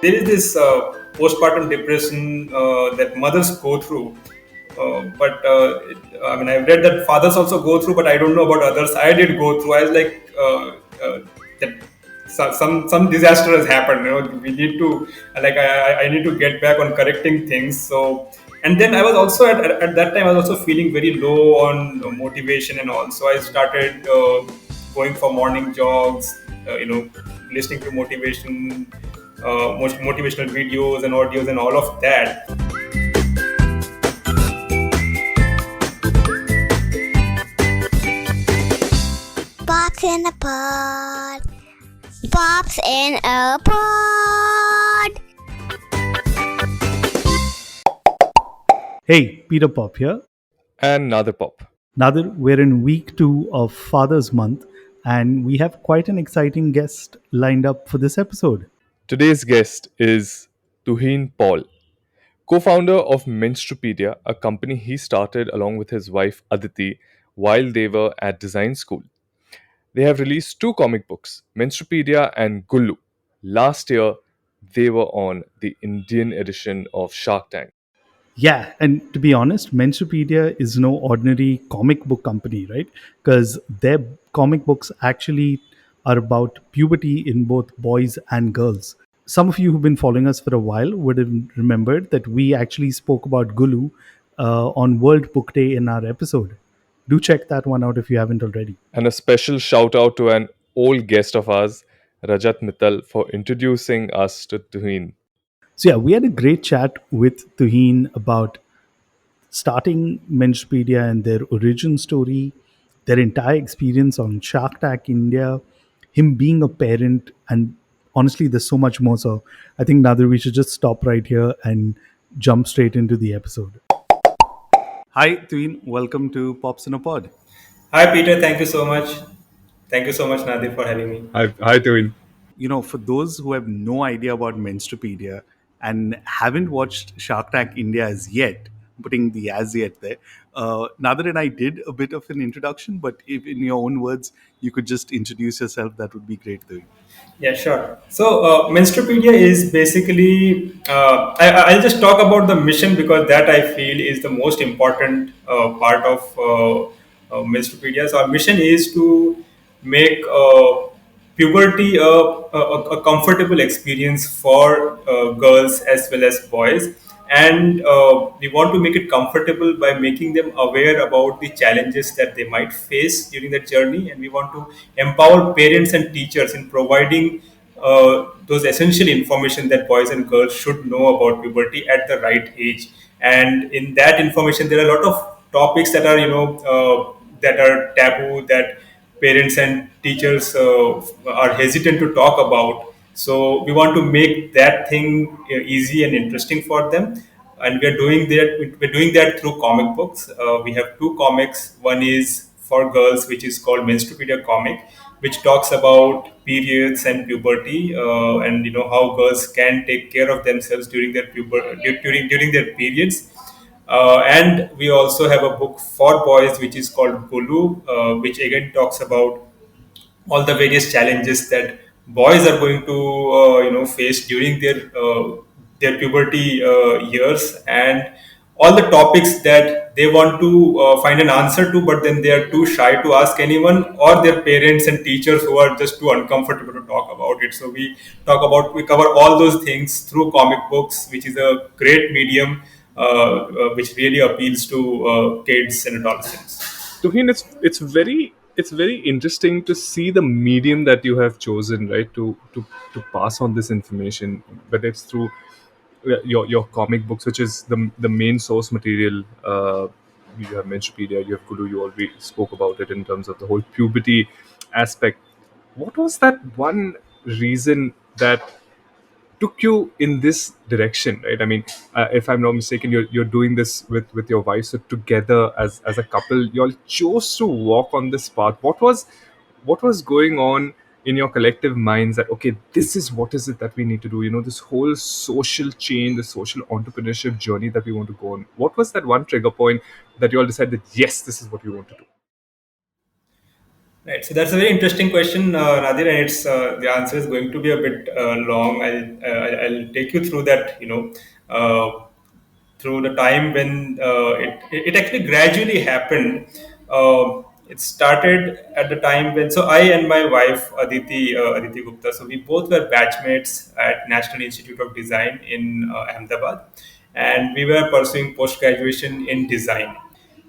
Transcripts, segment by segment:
There is this postpartum depression that mothers go through. I mean, I've read that fathers also go through, but I don't know about others. I did go through. I was like, that some disaster has happened. We need to I need to get back on correcting things. So, and then I was also at that time I was also feeling very low on motivation and all. So I started going for morning jogs. Listening to motivational videos and audios and all of that. Pops in a pod. Pops in a pod. Hey, Peter Pop here. And Nadir Pop. Nadir, we're in week 2 of Father's Month, and we have quite an exciting guest lined up for this episode. Today's guest is Tuhin Paul, co-founder of Menstrupedia, a company he started along with his wife Aditi while they were at design school. They have released 2 comic books, Menstrupedia and Gullu. Last year, they were on the Indian edition of Shark Tank. Yeah, and to be honest, Menstrupedia is no ordinary comic book company, right? Because their comic books actually are about puberty in both boys and girls. Some of you who've been following us for a while would have remembered that we actually spoke about Gulu on World Book Day in our episode. Do check that one out if you haven't already. And a special shout out to an old guest of ours, Rajat Mittal, for introducing us to Tuhin. So yeah, we had a great chat with Tuhin about starting Menstrupedia and their origin story, their entire experience on Shark Tank India, him being a parent, and honestly, there's so much more. So I think Nadir, we should just stop right here and jump straight into the episode. Hi, Tuhin. Welcome to Pops in a Pod. Hi, Peter. Thank you so much. Thank you so much, Nadir, for having me. Hi Tuhin. For those who have no idea about Menstrupedia and haven't watched Shark Tank India as yet, putting the as yet there, Nadir and I did a bit of an introduction, but if in your own words you could just introduce yourself, that would be great, Tuhin. Yeah, sure. So, Menstrupedia is basically, I'll just talk about the mission because that I feel is the most important part of Menstrupedia. So, our mission is to make puberty a comfortable experience for girls as well as boys. And we want to make it comfortable by making them aware about the challenges that they might face during the journey. And we want to empower parents and teachers in providing those essential information that boys and girls should know about puberty at the right age. And in that information, there are a lot of topics that are, that are taboo, that parents and teachers are hesitant to talk about. So we want to make that thing easy and interesting for them, and we are doing that. We're doing that through comic books. We have 2 comics. One is for girls, which is called Menstrupedia comic, which talks about periods and puberty, and how girls can take care of themselves during their during their periods. And we also have a book for boys which is called Gullu, which again talks about all the various challenges that boys are going to face during their puberty years, and all the topics that they want to find an answer to, but then they are too shy to ask anyone, or their parents and teachers who are just too uncomfortable to talk about it. So we cover all those things through comic books, which is a great medium which really appeals to kids and adolescents. Tuhin, it's very interesting to see the medium that you have chosen, right, to pass on this information, whether it's through your comic books, which is the main source material. You have Menstrupedia, you have Gulu, you already spoke about it in terms of the whole puberty aspect. What was that one reason that took you in this direction, right? I mean, if I'm not mistaken, you're doing this with your wife, so together as a couple, you all chose to walk on this path. What was going on in your collective minds that, okay, this is what is it that we need to do? This whole social change, the social entrepreneurship journey that we want to go on. What was that one trigger point that you all decided that yes, this is what we want to do? Right. So that's a very interesting question, Nadir, and it's the answer is going to be a bit long. I'll take you through that. Through the time when it actually gradually happened. It started at the time when, so I and my wife Aditi Gupta, so we both were batchmates at National Institute of Design in Ahmedabad, and we were pursuing post graduation in design.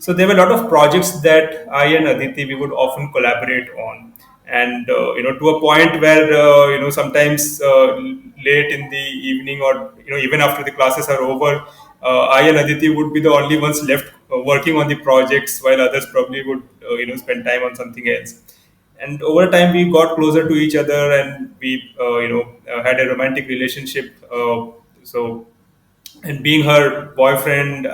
So there were a lot of projects that I and Aditi we would often collaborate on, and to a point where sometimes late in the evening, or even after the classes are over, I and Aditi would be the only ones left working on the projects, while others probably would spend time on something else. And over time we got closer to each other, and we had a romantic relationship. So and being her boyfriend,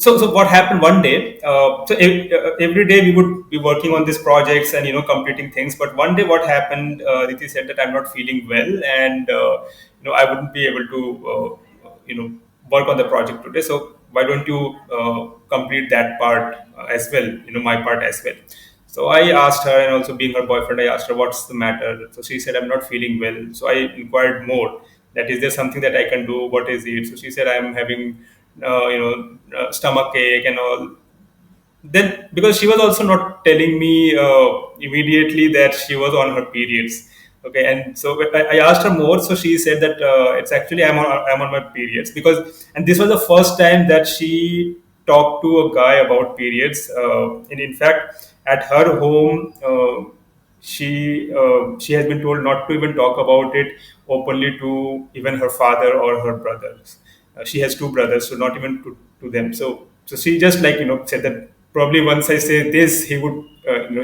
so what happened one day, every day we would be working on these projects and completing things. But one day what happened, Riti said that I'm not feeling well, and I wouldn't be able to work on the project today, so why don't you complete that part as well, my part as well. So I asked her, and also being her boyfriend, I asked her what's the matter. So she said, I'm not feeling well. So I inquired more, that is there something that I can do? What is it? So she said, I'm having stomach ache and all. Then, because she was also not telling me immediately that she was on her periods. Okay, and so I asked her more. So she said that it's actually I'm on my periods, because, and this was the first time that she talked to a guy about periods. And in fact, at her home, she has been told not to even talk about it openly to even her father or her brothers. She has two brothers, so not even to them. So she just, like, said that probably once I say this, he would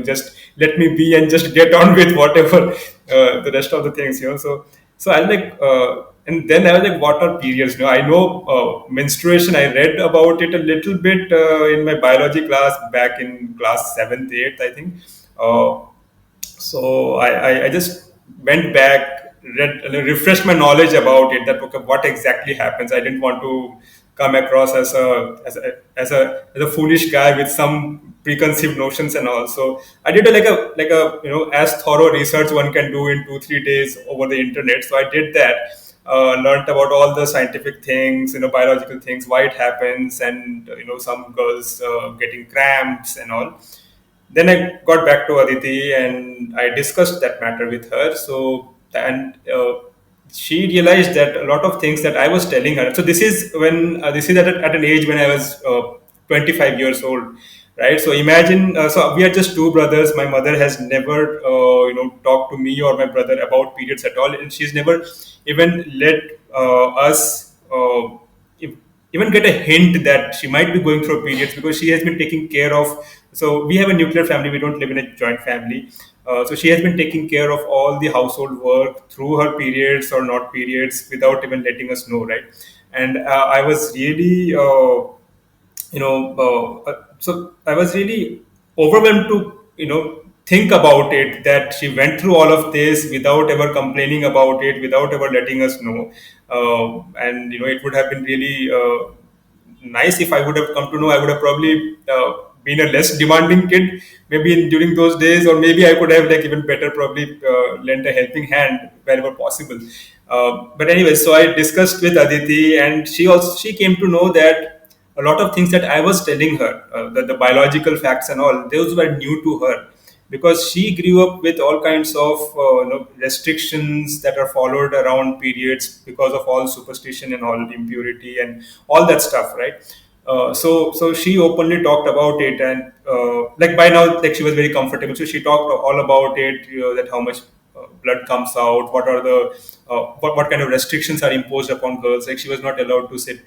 just let me be and just get on with whatever the rest of the things. So I was like, and then I was like, what are periods? I know menstruation. I read about it a little bit in my biology class back in class seventh, eighth, I think. So I just went back, refreshed my knowledge about it. That, okay, what exactly happens? I didn't want to come across as a foolish guy with some preconceived notions and all. So I did like a as thorough research one can do in 2 3 days over the internet. So I did that. Learned about all the scientific things, biological things, why it happens, and some girls getting cramps and all. Then I got back to Aditi and I discussed that matter with her. So, and she realized that a lot of things that I was telling her. So this is at an age when I was 25 years old, right? So imagine, so we are just two brothers. My mother has never, talked to me or my brother about periods at all, and she's never even let us. Even get a hint that she might be going through periods, because she has been taking care of. So we have a nuclear family, we don't live in a joint family. So she has been taking care of all the household work through her periods or not periods without even letting us know, right? And I was really so I was really overwhelmed to think about it, that she went through all of this without ever complaining about it, without ever letting us know. And it would have been really nice if I would have come to know. I would have probably been a less demanding kid, maybe during those days, or maybe I could have, like, even better probably lent a helping hand wherever possible. But anyway, so I discussed with Aditi, and she came to know that a lot of things that I was telling her, the biological facts and all, those were new to her, because she grew up with all kinds of restrictions that are followed around periods because of all superstition and all impurity and all that stuff, right? So she openly talked about it, and like by now, like, she was very comfortable. So she talked all about it, that how much blood comes out, what are the what kind of restrictions are imposed upon girls. Like, she was not allowed to sit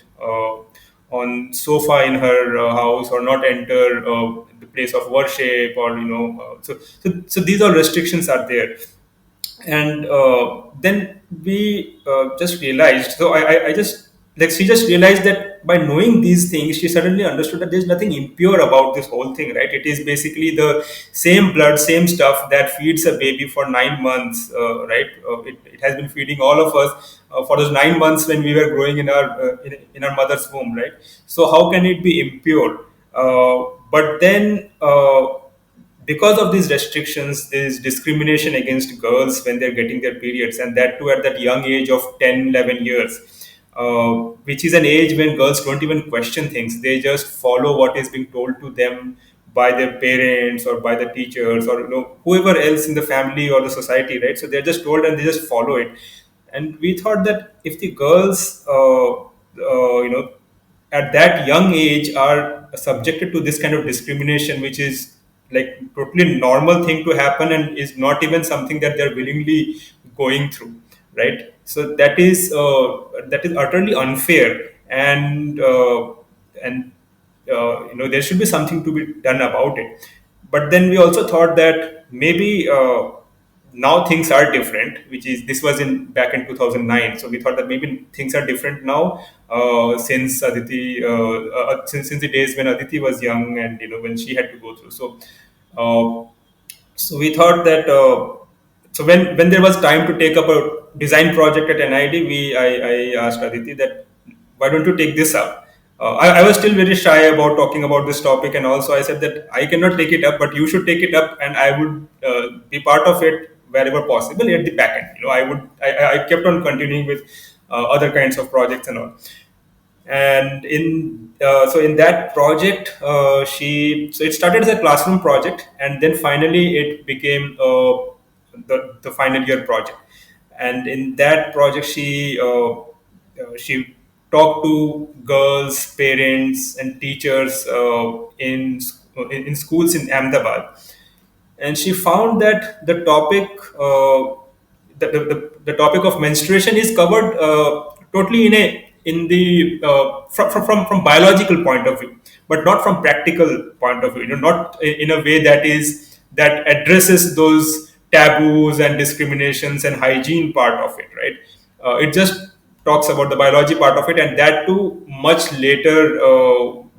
on sofa in her house, or not enter the place of worship, or so these all restrictions are there. And then we just realized, so I just, like, she just realized that by knowing these things, she suddenly understood that there's nothing impure about this whole thing, right? It is basically the same blood, same stuff that feeds a baby for 9 months, right? It has been feeding all of us for those 9 months when we were growing in our mother's womb, right? So how can it be impure? But then because of these restrictions, there is discrimination against girls when they're getting their periods, and that too at that young age of 10, 11 years, which is an age when girls don't even question things. They just follow what is being told to them by their parents or by the teachers, or whoever else in the family or the society, right? So they're just told and they just follow it. And we thought that if the girls at that young age are subjected to this kind of discrimination, which is like totally normal thing to happen and is not even something that they're willingly going through, right? So that is utterly unfair, and there should be something to be done about it. But then we also thought that maybe now things are different, which is this was in back in 2009. So we thought that maybe things are different now, since Aditi since the days when Aditi was young, and when she had to go through. Uh, so we thought that so when there was time to take up a design project at NID, I asked Aditi that why don't you take this up. I was still very shy about talking about this topic, and also I said that I cannot take it up, but you should take it up, and I would be part of it wherever possible at the back end. I kept on continuing with other kinds of projects and all. And in that project, she so it started as a classroom project, and then finally it became the final year project. And in that project, she talked to girls, parents, and teachers in schools in Ahmedabad, and she found that the topic of menstruation is covered totally in the from biological point of view, but not from practical point of view. Not in a way that addresses those taboos and discriminations and hygiene part of it, right? It just talks about the biology part of it, and that too much later,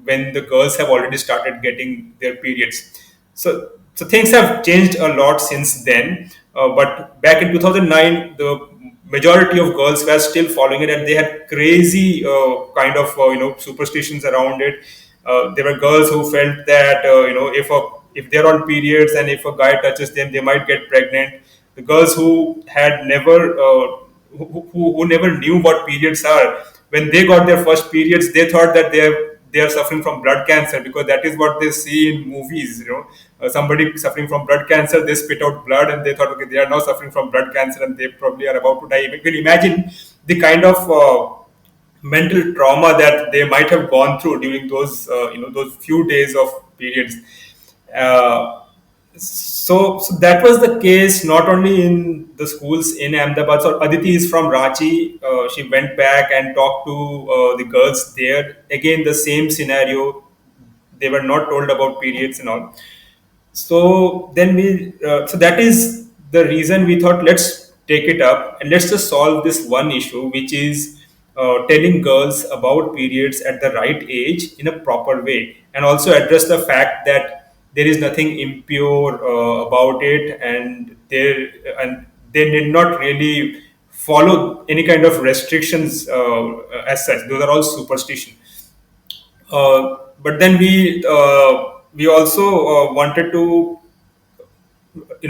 when the girls have already started getting their periods. So things have changed a lot since then. But back in 2009, the majority of girls were still following it, and they had crazy kind of superstitions around it. There were girls who felt that if they're on periods and if a guy touches them, they might get pregnant. The girls who had never who never knew what periods are, when they got their first periods, they thought that they are suffering from blood cancer, because that is what they see in movies. Somebody suffering from blood cancer, they spit out blood, and they thought, okay, they are now suffering from blood cancer, and they probably are about to die. You can imagine the kind of mental trauma that they might have gone through during those few days of periods. Uh, so that was the case not only in the schools in Ahmedabad. So Aditi is from Ranchi. She went back and talked to the girls there. Again, the same scenario. They were not told about periods and all. So that is the reason we thought, let's take it up and let's just solve this one issue, which is telling girls about periods at the right age in a proper way, and also address the fact that there is nothing impure about it, and they did not really follow any kind of restrictions as such. Those are all superstition. But then we also wanted to,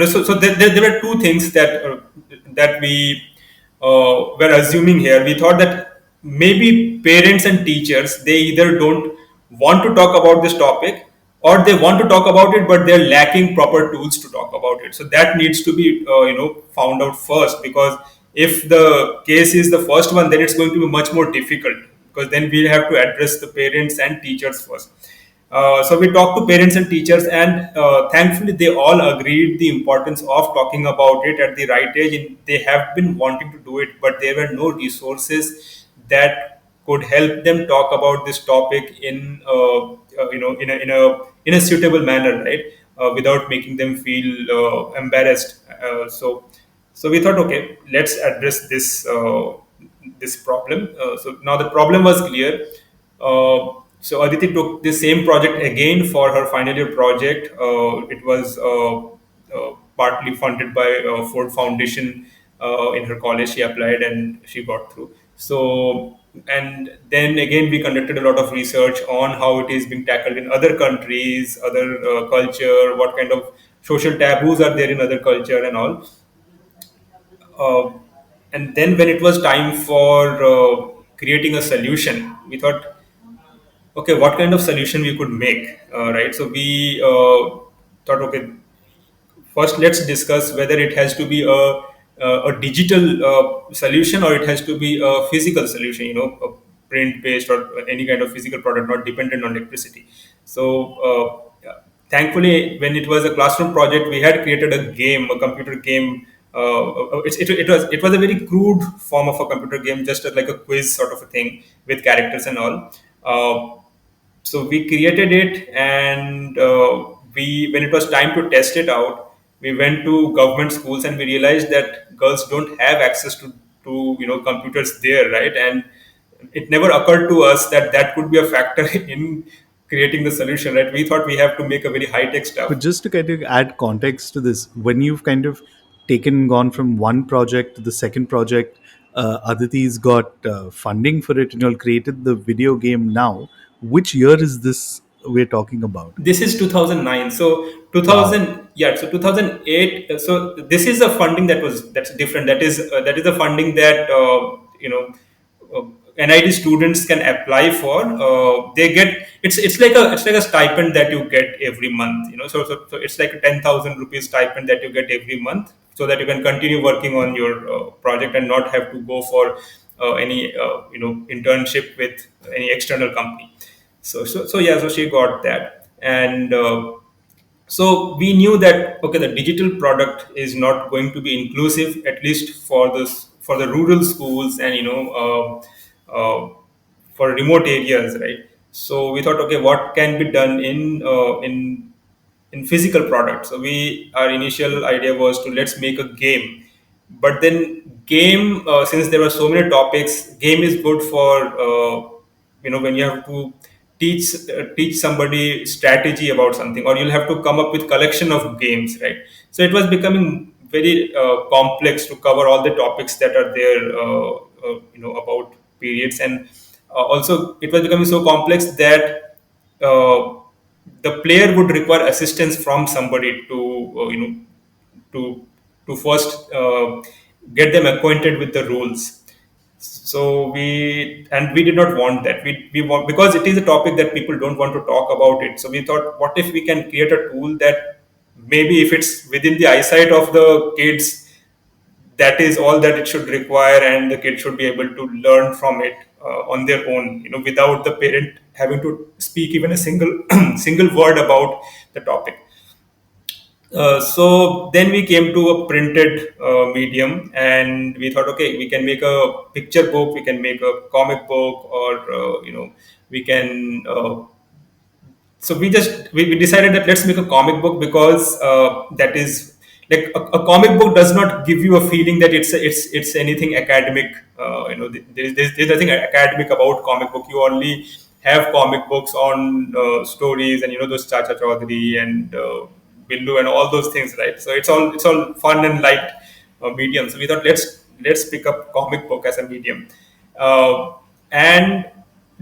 so there were two things that we were assuming here. We thought that maybe parents and teachers, they either don't want to talk about this topic, or they want to talk about it but they're lacking proper tools to talk about it. So that needs to be found out first, because if the case is the first one, then it's going to be much more difficult, because then we'll have to address the parents and teachers first. So we talked to parents and teachers, and thankfully they all agreed the importance of talking about it at the right age. And they have been wanting to do it, but there were no resources that could help them talk about this topic in a suitable manner, right? Without making them feel embarrassed. So we thought, okay, let's address this problem. So now the problem was clear. So Aditi took the same project again for her final year project. It was partly funded by Ford Foundation in her college. She applied and she got through. So, and then again we conducted a lot of research on how it is being tackled in other countries, other culture, what kind of social taboos are there in other culture and all. uh, and then when it was time for creating a solution, we thought, okay, what kind of solution we could make, right? So we thought, okay, first let's discuss whether it has to be a digital solution, or it has to be a physical solution, a print based or any kind of physical product not dependent on electricity. So thankfully, when it was a classroom project, we had created a game, a computer game. It was a very crude form of a computer game, just like a quiz sort of a thing with characters and all. So we created it, and we when it was time to test it out, we went to government schools, and we realized that girls don't have access to computers there, right? And it never occurred to us that that could be a factor in creating the solution, right? We thought we have to make a very high tech But stuff. just to kind of add context to this, when you've kind of gone from one project to the second project, Aditi's got funding for it, and you all created the video game now. Which year is this we're talking about? This is 2009. So Wow. 2000, yeah, so 2008. So this is a funding that's different. That is a funding that uh, NIT students can apply for. They get, it's like a stipend that you get every month. So it's like a 10,000 rupees stipend that you get every month, so that you can continue working on your project and not have to go for any internship with any external company. So yeah, so she got that. And so we knew that, okay, the digital product is not going to be inclusive, at least for the rural schools, and for remote areas, right? So we thought, okay, what can be done in physical products? So our initial idea was to, let's make a game. But then game, since there were so many topics, game is good for when you have to teach somebody strategy about something, or you'll have to come up with collection of games, right? So it was becoming very complex to cover all the topics that are there, about periods. And also it was becoming so complex that uh, the player would require assistance from somebody to to first get them acquainted with the rules. So we did not want that. We want, because it is a topic that people don't want to talk about it. So we thought, what if we can create a tool that, maybe if it's within the eyesight of the kids, that is all that it should require, and the kid should be able to learn from it on their own, without the parent having to speak even a single single word about the topic. So then we came to a printed medium, and we thought, okay, we can make a picture book, we can make a comic book, or we can. We decided that let's make a comic book, because that is like a comic book does not give you a feeling that it's anything academic. There's nothing academic about comic book. You only have comic books on stories, and those Chacha Chaudhary and Billu and all those things, right? So it's all fun and light medium. So we thought, let's pick up comic book as a medium. And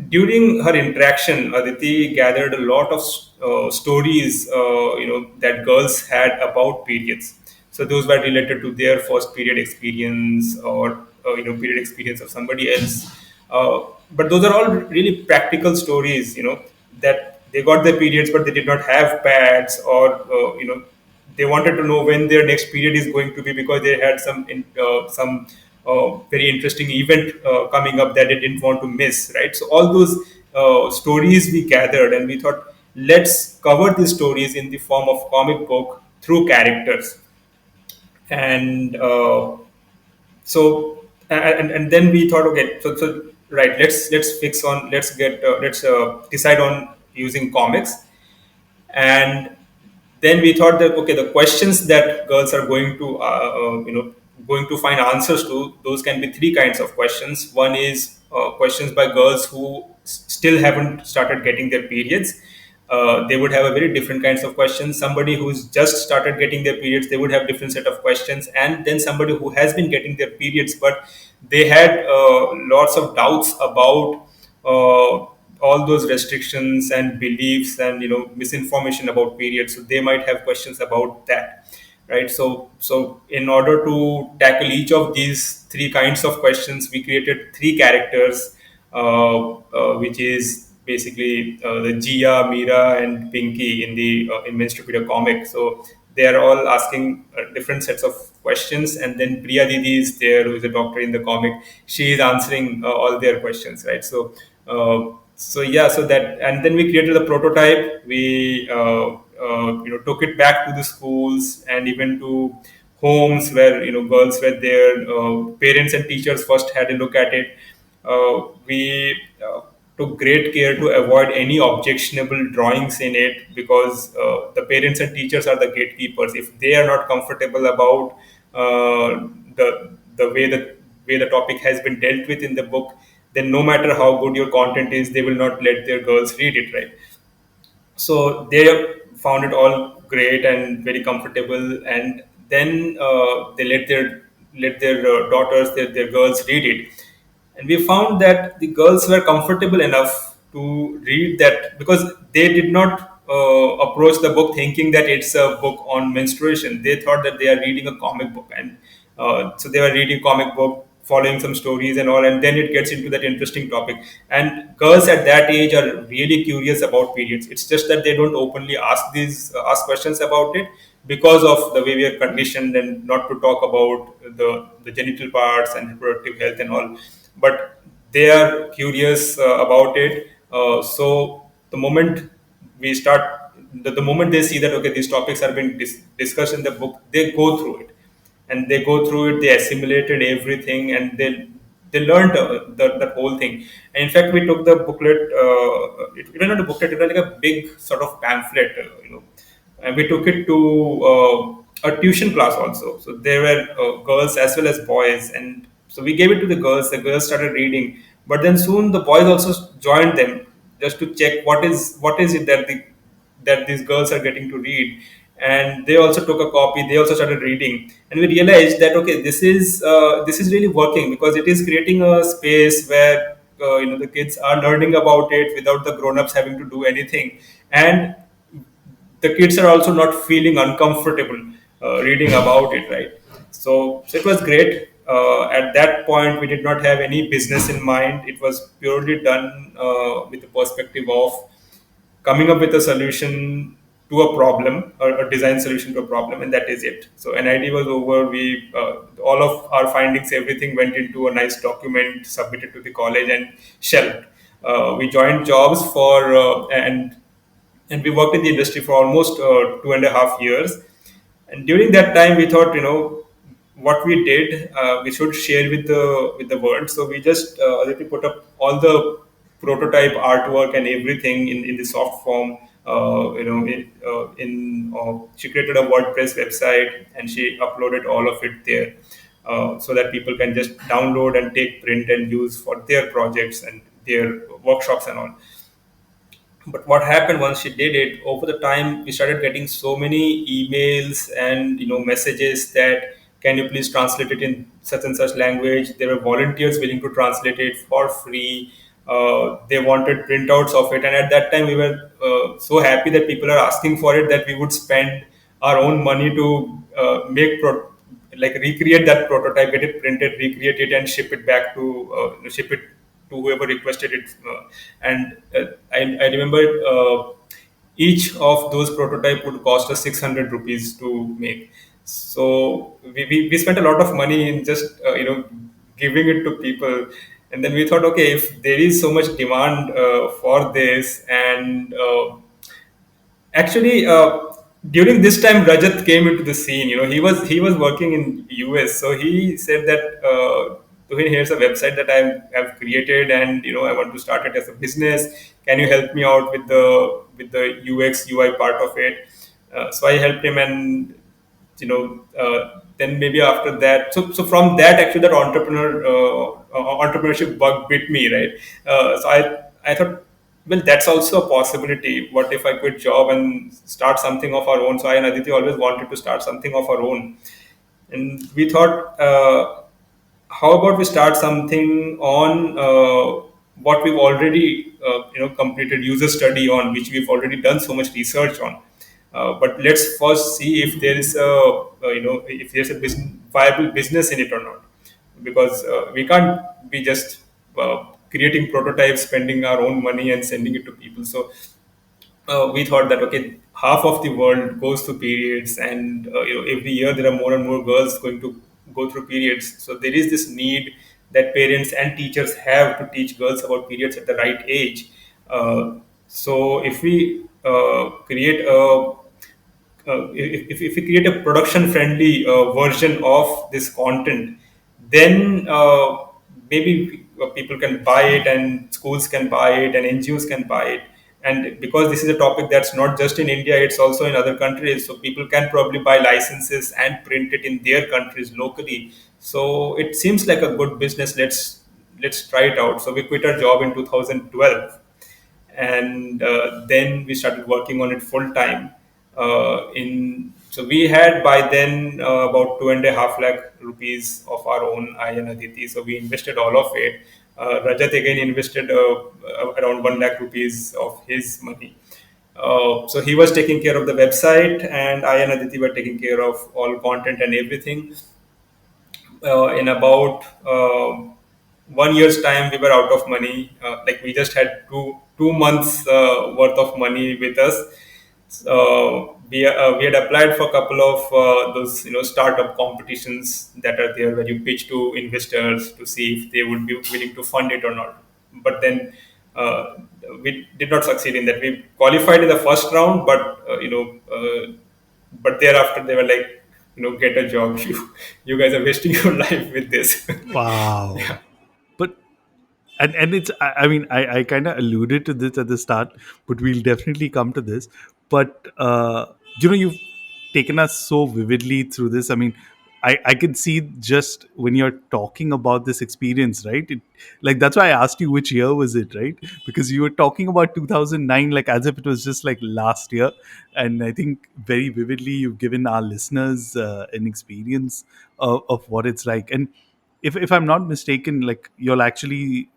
during her interaction, Aditi gathered a lot of stories, that girls had about periods. So those were related to their first period experience, or period experience of somebody else. But those are all really practical stories, that they got their periods, but they did not have pads, or they wanted to know when their next period is going to be, because they had some very interesting event coming up that they didn't want to miss, right? So all those stories we gathered, and we thought, let's cover these stories in the form of comic book through characters. And and then we thought, okay, so right, let's decide on using comics. And then we thought that, okay, the questions that girls are going to find answers to, those can be three kinds of questions. One is questions by girls who still haven't started getting their periods. They would have a very different kinds of questions. Somebody who's just started getting their periods, they would have different set of questions. And then somebody who has been getting their periods, but they had lots of doubts about all those restrictions and beliefs and misinformation about periods. So they might have questions about that, right? So in order to tackle each of these three kinds of questions, we created three characters, which is basically the Gia, Mira, and Pinky in the in Menstrupedia comic. So they are all asking different sets of questions, and then Priya Didi is there, who is a doctor in the comic. She is answering all their questions, right? So yeah, so that, and then we created a prototype. We took it back to the schools and even to homes where girls were there. Parents and teachers first had a look at it. We took great care to avoid any objectionable drawings in it, because the parents and teachers are the gatekeepers. If they are not comfortable about the way the topic has been dealt with in the book, then no matter how good your content is, they will not let their girls read it, right? So they found it all great and very comfortable, and then they let their daughters, their girls read it. And we found that the girls were comfortable enough to read that, because they did not approach the book thinking that it's a book on menstruation. They thought that they are reading a comic book, and so they were reading comic book, following some stories and all, and then it gets into that interesting topic. And girls at that age are really curious about periods. It's just that they don't openly ask questions about it, because of the way we are conditioned and not to talk about the genital parts and reproductive health and all. But they are curious about it. So the moment we start, the moment they see that okay, these topics are being discussed in the book, they go through it, and they go through it, they assimilated everything, and they learned that whole thing. And in fact, we took the booklet, it was not a booklet, it was like a big sort of pamphlet, and we took it to a tuition class also. So there were girls as well as boys, and so we gave it to the girls. The girls started reading, but then soon the boys also joined them, just to check what is it that these girls are getting to read. And they also took a copy, they also started reading, and we realized that okay, this is really working, because it is creating a space where the kids are learning about it without the grown-ups having to do anything. And the kids are also not feeling uncomfortable reading about it, right? So it was great. At that point, we did not have any business in mind. It was purely done with the perspective of coming up with a solution to a problem, or a design solution to a problem, and that is it. So NID was over. We all of our findings, everything went into a nice document, submitted to the college, and shelved. We joined jobs for and we worked in the industry for almost 2.5 years. And during that time, we thought, what we did, we should share with the world. So we just let me put up all the prototype artwork and everything in the soft form. She created a WordPress website, and she uploaded all of it there, so that people can just download and take print and use for their projects and their workshops and all. But what happened once she did it, over the time we started getting so many emails and messages that, can you please translate it in such and such language? There were volunteers willing to translate it for free. They wanted printouts of it, and at that time we were so happy that people are asking for it, that we would spend our own money to like recreate that prototype, get it printed, recreate it, and ship it to whoever requested it. I remember each of those prototype would cost us 600 rupees to make. So we spent a lot of money in just giving it to people. And then we thought, okay, if there is so much demand for this, and actually, during this time, Rajat came into the scene. He was working in US, so he said that, Tuhin, here's a website that have created, and I want to start it as a business. Can you help me out with the UX UI part of it? So I helped him, and then maybe after that, so from that, actually, that entrepreneurship bug bit me, right? So I thought, well, that's also a possibility. What if I quit job and start something of our own? So I and Aditi always wanted to start something of our own, and we thought, how about we start something on what we've already completed user study on, which we've already done so much research on. But let's first see if there is a if there's a viable business in it or not, because we can't be just creating prototypes, spending our own money and sending it to people. So we thought that okay, half of the world goes through periods, and every year there are more and more girls going to go through periods. So there is this need that parents and teachers have to teach girls about periods at the right age. So if we create a if we create a production friendly version of this content, then maybe people can buy it, and schools can buy it, and NGOs can buy it. And because this is a topic that's not just in India, it's also in other countries, so people can probably buy licenses and print it in their countries locally. So it seems like a good business. Let's try it out. So we quit our job in 2012, and then we started working on it full time. In So we had by then about 2.5 lakh rupees of our own, I and Aditi. So we invested all of it. Rajat again invested around 1 lakh rupees of his money. So he was taking care of the website, and I and Aditi were taking care of all content and everything. In about 1 year's time, we were out of money. Like we just had two months worth of money with us. So we had applied for a couple of those startup competitions that are there, where you pitch to investors to see if they would be willing to fund it or not. But then we did not succeed in that. We qualified in the first round, but but thereafter they were like, get a job. You guys are wasting your life with this. Wow. But and it's I mean I kind of alluded to this at the start, but we'll definitely come to this. But you've taken us so vividly through this. I mean, I can see just when you're talking about this experience, right? Like that's why I asked you which year was it, right? Because you were talking about 2009 like as if it was just like last year. And I think very vividly you've given our listeners an experience of what it's like. And if I'm not mistaken, like you'll actually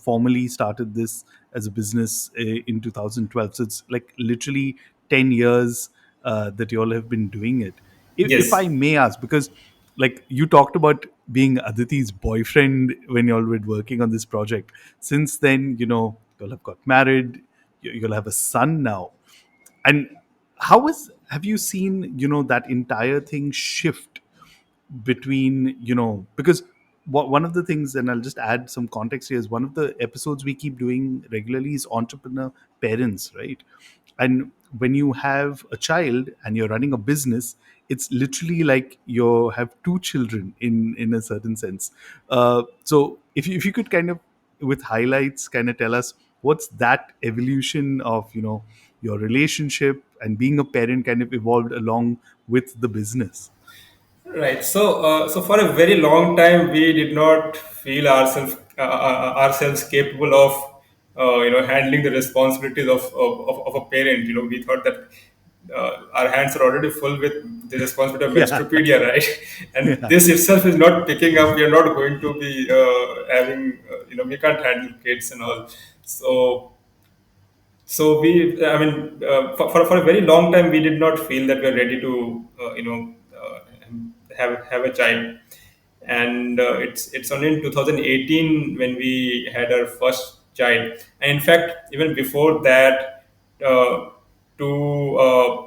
formally started this as a business in 2012. So it's like literally 10 years that you all have been doing it. If Yes. I may ask, because like you talked about being Aditi's boyfriend when you all were working on this project. Since then, you'll have got married. You'll have a son now. And have you seen that entire thing shift between because one of the things, and I'll just add some context here, is one of the episodes we keep doing regularly is entrepreneur parents, right? And when you have a child and you're running a business, it's literally like you have two children in a certain sense. So if you could kind of with highlights kind of tell us what's that evolution of your relationship and being a parent kind of evolved along with the business. Right. So for a very long time, we did not feel ourselves capable of, handling the responsibilities of a parent. We thought that our hands are already full with the responsibility of Yeah. Menstrupedia, right? And Yeah. this itself is not picking up. We are not going to be having, we can't handle kids and all. So I mean, for a very long time, we did not feel that we are ready to, have a child. And it's only in 2018 when we had our first child. And in fact, even before that, uh, to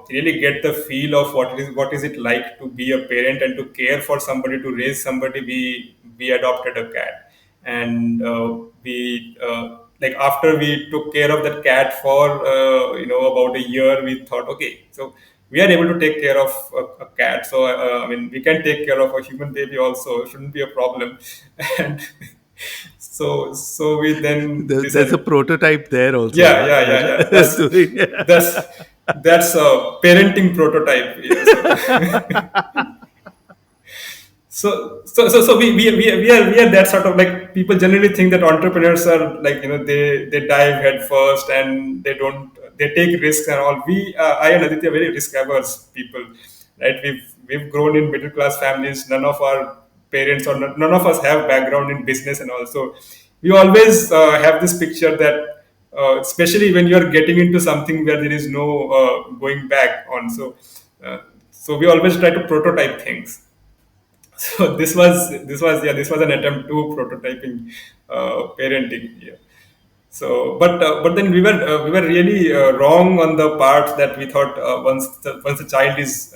really get the feel of what is it like to be a parent and to care for somebody, to raise somebody, we adopted a cat. And we like after we took care of that cat for about a year, we thought, okay, so we are able to take care of a cat. So I mean, we can take care of a human baby also. It shouldn't be a problem. And so we then There's a decided, prototype there also, yeah, huh, yeah, yeah, Raja? yeah. That's Doing- that's that's a parenting prototype. Yeah, so we are that sort of, like, people generally think that entrepreneurs are like, they dive head first and they take risks and all. I and Aditya are very risk averse people, right? We've grown in middle class families. None of our parents, or none of us have background in business and all. So we always have this picture that, especially when you're getting into something where there is no going back on. Uh, so we always try to prototype things. So this was an attempt to prototyping parenting. Yeah. So, but then we were really wrong on the part that we thought, once the child is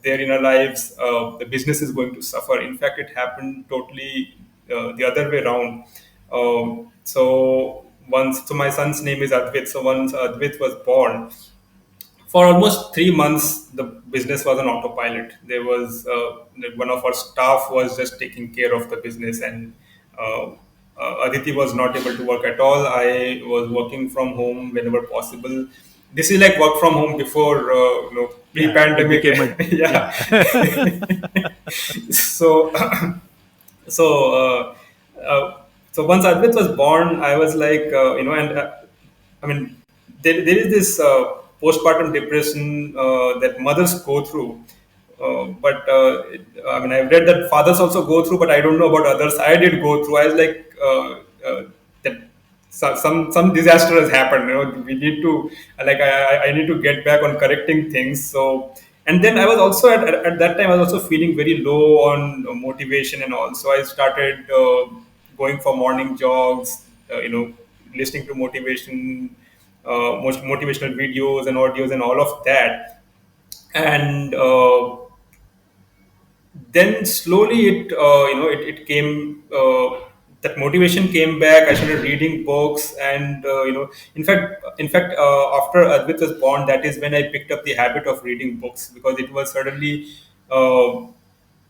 there in our lives, the business is going to suffer. In fact, it happened totally the other way around. So my son's name is Advait. So once Advait was born, for almost 3 months, the business was on autopilot. There was one of our staff was just taking care of the business, and uh, Aditi was not able to work at all. I was working from home whenever possible. This is like work from home before, Yeah, it pre-pandemic. became a Yeah. yeah. So so so once Advait was born, I was like, and I mean, there is this postpartum depression that mothers go through. I mean, I've read that fathers also go through, but I don't know about others. I did go through. I was like, that some disaster has happened. We need to, like, I need to get back on correcting things. So, and then I was also at that time I was also feeling very low on motivation and all. So I started going for morning jogs. Listening to most motivational videos and audios and all of that. And then slowly it came, that motivation came back. I started reading books, and in fact, after Advait was born, that is when I picked up the habit of reading books, because it was suddenly, uh,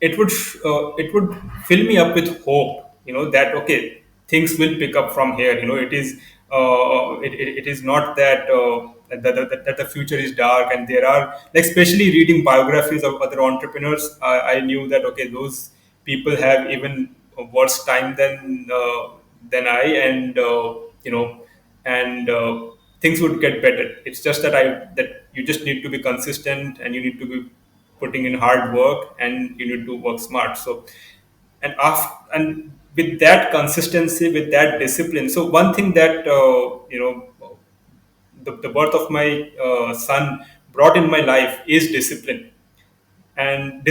it would fill me up with hope, that okay, things will pick up from here. It is not that, that the future is dark, and there are, like, especially reading biographies of other entrepreneurs. I knew that okay, those people have even worse time than I, and and things would get better. It's just that you just need to be consistent, and you need to be putting in hard work, and you need to work smart. So, and with that consistency, with that discipline. So one thing that, the birth of my son brought in my life is discipline and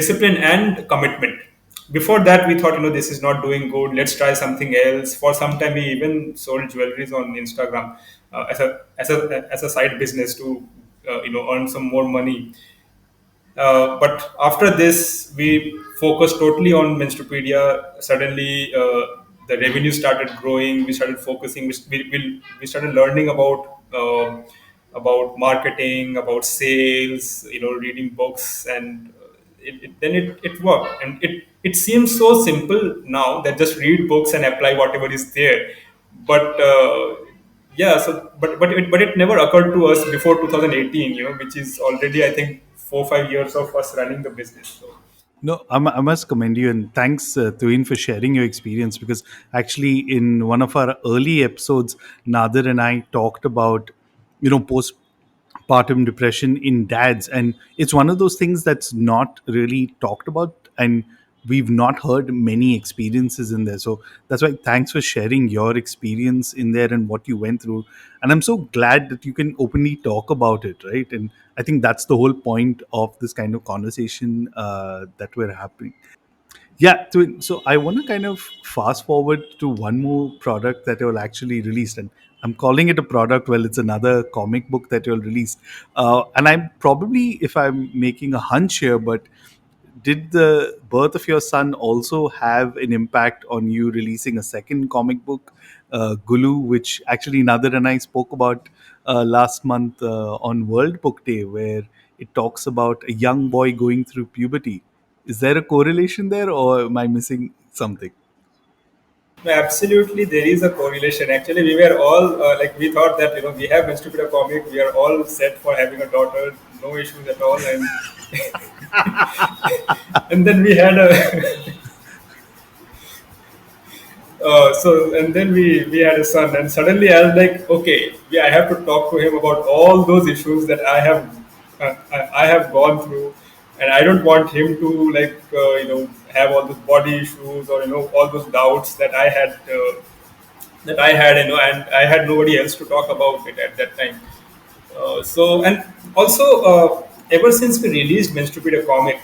commitment. Before that, we thought, this is not doing good, let's try something else. For some time, we even sold jewelries on Instagram, as a side business to earn some more money. But after this, we focused totally on Menstrupedia. Suddenly, the revenue started growing. We started focusing. We started learning about marketing, about sales. Reading books, and then it worked. And it seems so simple now, that just read books and apply whatever is there. But yeah, so but it never occurred to us before 2018, which is already, I think, 4 5 years of us running the business. So No, I must commend you and thanks, Tuin, for sharing your experience because actually, in one of our early episodes, Nadir and I talked about, postpartum depression in dads, and it's one of those things that's not really talked about, and we've not heard many experiences in there. So that's why thanks for sharing your experience in there and what you went through. And I'm so glad that you can openly talk about it, right? And I think that's the whole point of this kind of conversation that we're having. Yeah, so I want to kind of fast forward to one more product that you'll actually released, and I'm calling it a product. Well, it's another comic book that you'll release, and I'm probably, if I'm making a hunch here, but did the birth of your son also have an impact on you releasing a second comic book, Gullu, which actually Nadir and I spoke about last month on World Book Day, where it talks about a young boy going through puberty. Is there a correlation there, or am I missing something? no, absolutely, there is a correlation. Actually, we were all, like, we thought that, we have Menstrupedia comic, we are all set for having a daughter, no issues at all. And then we had a and then we had a son, and suddenly I was like, okay, yeah, I have to talk to him about all those issues that I have gone through, and I don't want him to, like, have all those body issues, or all those doubts that I had. that I had, and I had nobody else to talk about it at that time. And also, ever since we released Menstrupedia comic,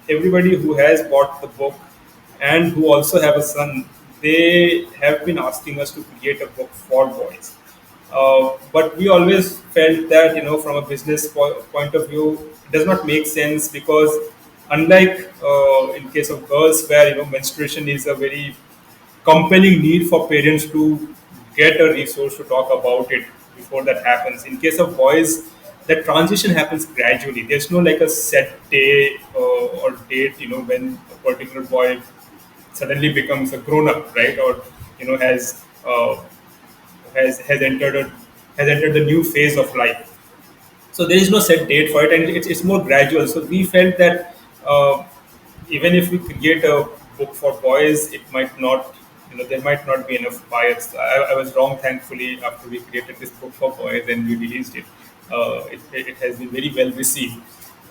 everybody who has bought the book and who also have a son, they have been asking us to create a book for boys. But we always felt that, from a business point of view, it does not make sense because unlike in case of girls, where menstruation is a very compelling need for parents to get a resource to talk about it before that happens. In case of boys, that transition happens gradually. There's no like a set day or date, when a particular boy suddenly becomes a grown up, right? Or has entered the new phase of life. So there is no set date for it, and it's more gradual. So we felt that even if we create a book for boys, it might not, there might not be enough buyers. I was wrong, thankfully. After we created this book for boys and we released it, it has been very well received.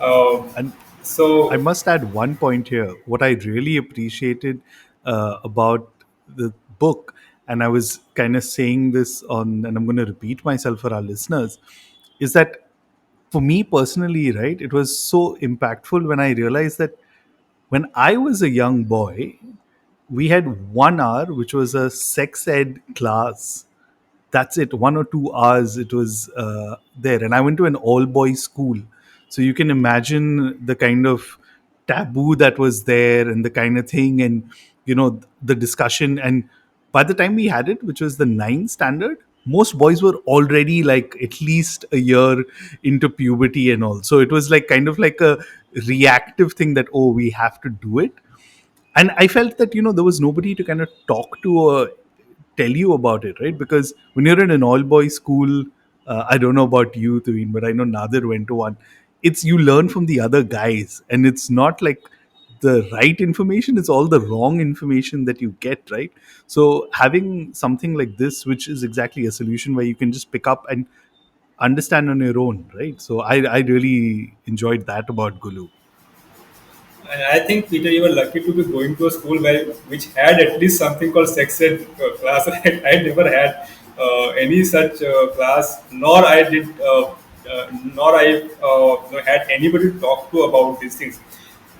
Um And I so must add one point here. What I really appreciated about the book, and I was kind of saying this on, and I'm going to repeat myself for our listeners, is that for me personally, right, it was so impactful when I realized that when I was a young boy, we had 1 hour, which was a sex ed class. That's it, 1 or 2 hours it was there. And I went to an all boys school. So you can imagine the kind of taboo that was there and the kind of thing, and, the discussion. And by the time we had it, which was the 9 standard, most boys were already like at least a year into puberty and all. So it was like kind of like a reactive thing that, oh, we have to do it. And I felt that, there was nobody to kind of talk to or tell you about it, right? Because when you're in an all boys school, I don't know about you, Tuveen, but I know Nadir went to one. It's you learn from the other guys, and it's not like the right information, it's all the wrong information that you get, right? So having something like this, which is exactly a solution where you can just pick up and understand on your own, right? So I really enjoyed that about Gulu. And I think, Peter, you were lucky to be going to a school which had at least something called sex ed class. I never had any such class, nor I had anybody to talk to about these things.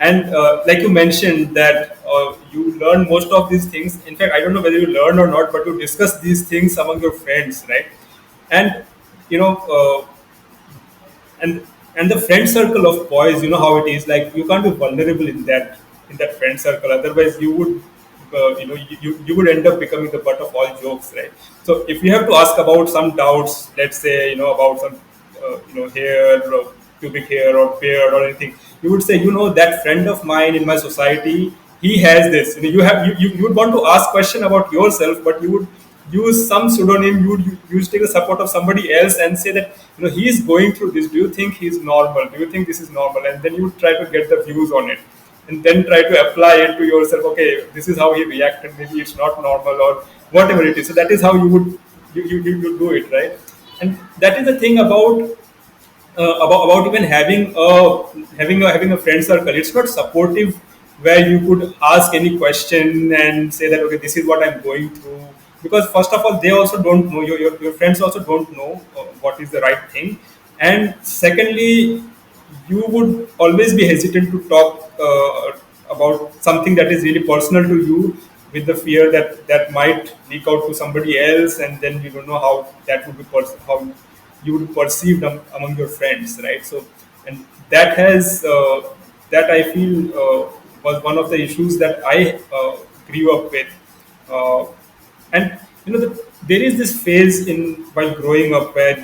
And like you mentioned that you learn most of these things. In fact, I don't know whether you learn or not, but you discuss these things among your friends, right? And you know. and and the friend circle of boys, you know how it is, like you can't be vulnerable in that friend circle, otherwise you would you would end up becoming the butt of all jokes, right? So if you have to ask about some doubts, let's say, about some hair or pubic hair or beard or anything, you would say, that friend of mine in my society, he has this. You would want to ask question about yourself, but you would use some pseudonym. You would take the support of somebody else and say that, he is going through this. Do you think he's normal? Do you think this is normal? And then you would try to get the views on it, and then try to apply it to yourself. Okay, this is how he reacted. Maybe it's not normal or whatever it is. So that is how you do it, right? And that is the thing about even having a friend circle. It's not supportive where you could ask any question and say that, okay, this is what I'm going through, because first of all, they also don't know, your friends also don't know what is the right thing. And secondly, you would always be hesitant to talk about something that is really personal to you, with the fear that that might leak out to somebody else, and then you don't know how that would be how you would be perceived among your friends, right? So, and that I feel was one of the issues that I grew up with. uh, and there is this phase in while growing up where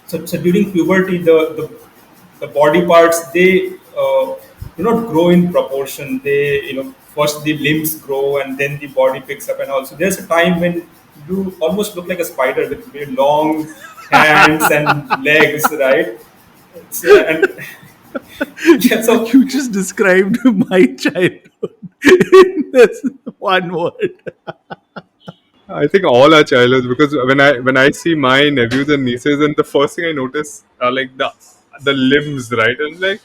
so during puberty, the body parts, they do not grow in proportion. They, first the limbs grow and then the body picks up, and also there's a time when you almost look like a spider with very long hands and legs, right? And yeah, so You just described my childhood in this one word. I think all our childhoods, because when I see my nephews and nieces, and the first thing I notice are like the limbs, right? And like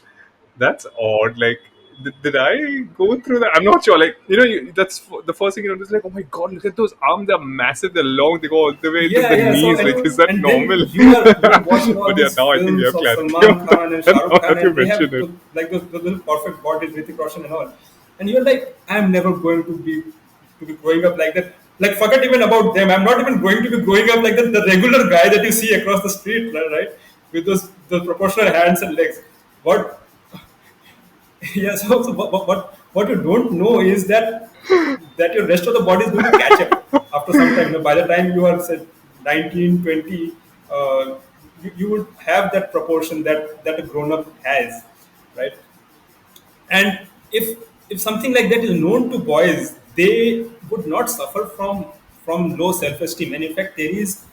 that's odd. Like Did I go through that? I'm not sure. Like, that's the first thing you notice. Like, oh my god, look at those arms. They're massive. They're long. They go all the way to Yeah, the yeah. So knees. Like, is that and then normal? you are watching all But yeah, these now I think we films have of clarity Salman on that. Khan and Shah And Rukh now Khan, that you and they have mention it. those little perfect bodies, Hrithik Roshan and all, and you're like, I'm never going to be growing up like that. Like, forget even about them. I'm not even going to be growing up like the regular guy that you see across the street, right? With those proportional hands and legs. What yeah, so what you don't know is that your rest of the body is going to catch up after some time. By the time you are say 19, 20, you would have that proportion that a grown up has, right? And if something like that is known to boys, they would not suffer from low self-esteem. And in fact, there is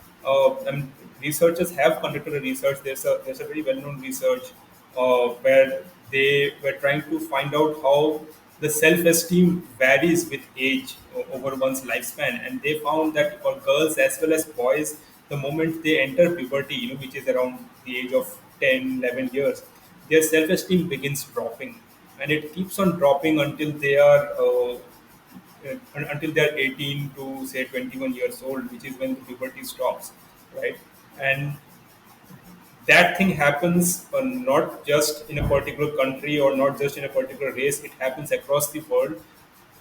researchers have conducted a research. There's a very well-known research where they were trying to find out how the self-esteem varies with age over one's lifespan, and they found that for girls as well as boys, the moment they enter puberty, which is around the age of 10, 11 years, their self-esteem begins dropping, and it keeps on dropping until they are 18 to say 21 years old, which is when the puberty stops, right? And that thing happens not just in a particular country or not just in a particular race. It happens across the world.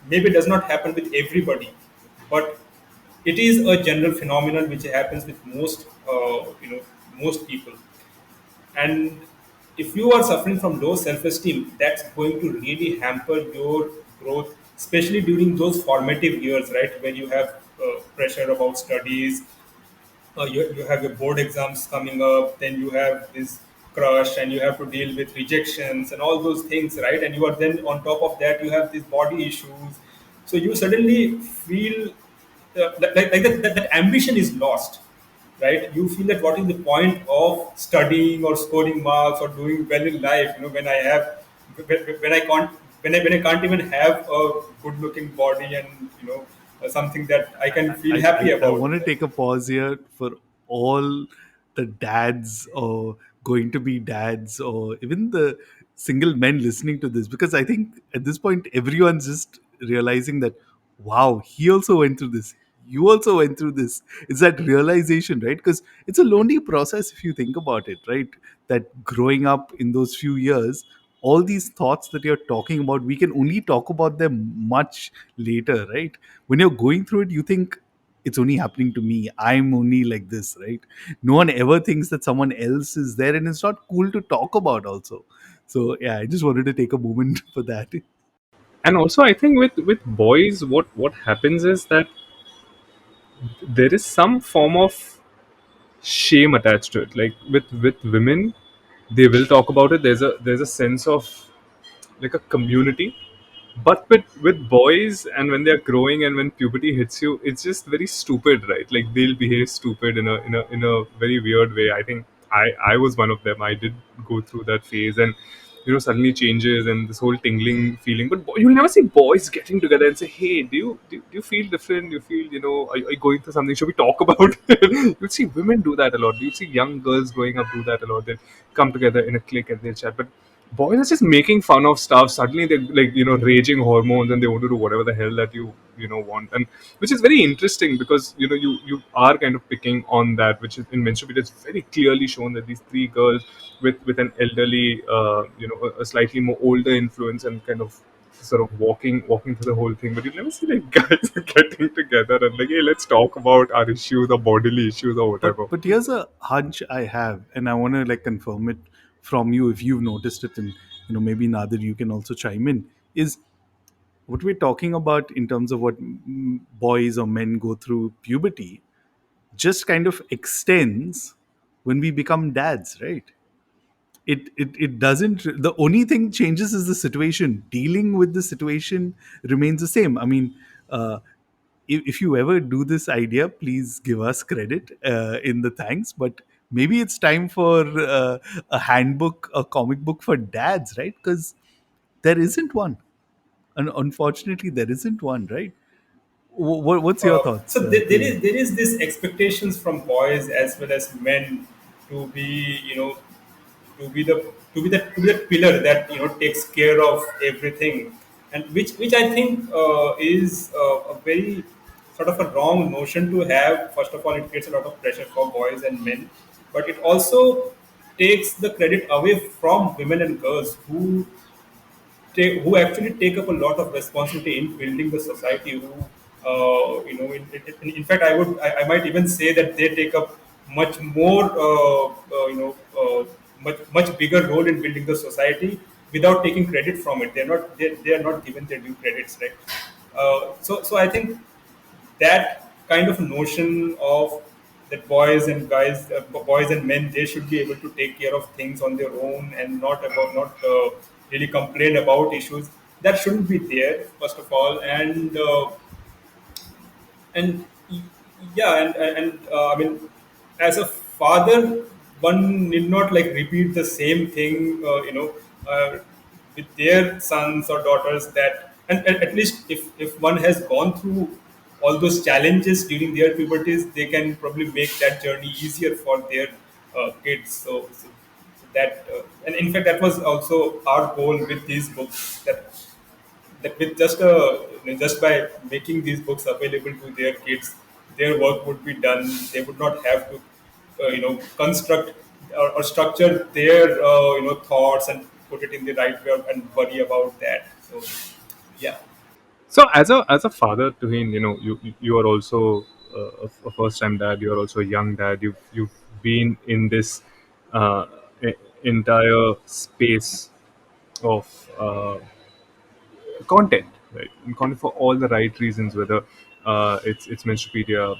Maybe it does not happen with everybody, but it is a general phenomenon which happens with most people. And if you are suffering from low self-esteem, that's going to really hamper your growth, especially during those formative years, right, where you have pressure about studies. You have your board exams coming up, then you have this crush, and you have to deal with rejections and all those things, right? And you are then on top of that, you have these body issues. So you suddenly feel that ambition is lost, right? You feel that what is the point of studying or scoring marks or doing well in life, when I have when I can't when I can't even have a good looking body, and something that I can feel happy I about. want to take a pause here for all the dads or going to be dads or even the single men listening to this, because I think at this point everyone's just realizing that, wow, he also went through this. You also went through this. It's that realization, right? Because it's a lonely process if you think about it, right? That growing up in those few years, all these thoughts that you're talking about, we can only talk about them much later, right? When you're going through it, you think it's only happening to me. I'm only like this, right? No one ever thinks that someone else is there, and it's not cool to talk about also. So yeah, I just wanted to take a moment for that. And also, I think with boys, what happens is that there is some form of shame attached to it. Like with women, they will talk about it. There's a sense of like a community. But with boys, and when they're growing and when puberty hits you, it's just very stupid, right? Like they'll behave stupid in a very weird way. I think I was one of them. I did go through that phase, and suddenly changes and this whole tingling feeling. But you'll never see boys getting together and say, "Hey, do you feel different? Do you feel, are you going through something? Should we talk about it?" You'll see women do that a lot. You see young girls growing up do that a lot. They come together in a clique and they chat. But boys are just making fun of stuff. Suddenly they're like, raging hormones, and they want to do whatever the hell that you want. And which is very interesting, because you are kind of picking on that, which is in Menstrupedia. It's very clearly shown that these three girls with an elderly, a slightly more older influence, and kind of sort of walking through the whole thing. But you never see like guys getting together and like, hey, let's talk about our issues, our bodily issues, or whatever. But here's a hunch I have, and I want to like confirm it from you if you've noticed it, and maybe Nadir, you can also chime in. Is what we're talking about in terms of what boys or men go through puberty just kind of extends when we become dads, right? It doesn't. The only thing changes is the situation. Dealing with the situation remains the same. I mean, uh, if you ever do this idea, please give us credit in the thanks. But maybe it's time for a handbook, a comic book for dads, right? Because there isn't one, and unfortunately there isn't one, right? What's your thoughts, So Tuhin? there is this expectations from boys as well as men to be, to be the to be that pillar that takes care of everything, and which I think is a very sort of a wrong notion to have. First of all, it creates a lot of pressure for boys and men, but it also takes the credit away from women and girls who actually take up a lot of responsibility in building the society. Who, in fact, I might even say that they take up much more, much bigger role in building the society without taking credit from it. They are not given their due credits, right? So I think that kind of notion of that boys and men, they should be able to take care of things on their own and not really complain about issues. That shouldn't be there, first of all. And yeah, and I mean, as a father, one need not like repeat the same thing, with their sons or daughters. That and at least if one has gone through all those challenges during their puberties, they can probably make that journey easier for their kids. So that and in fact, that was also our goal with these books, that with just by making these books available to their kids, their work would be done. They would not have to construct or structure their thoughts and put it in the right way and worry about that. So yeah. So as a father, Tuhin, you are also a first time dad. You are also a young dad. You've been in this uh, entire space of content, right? And content for all the right reasons, whether it's Menstrupedia,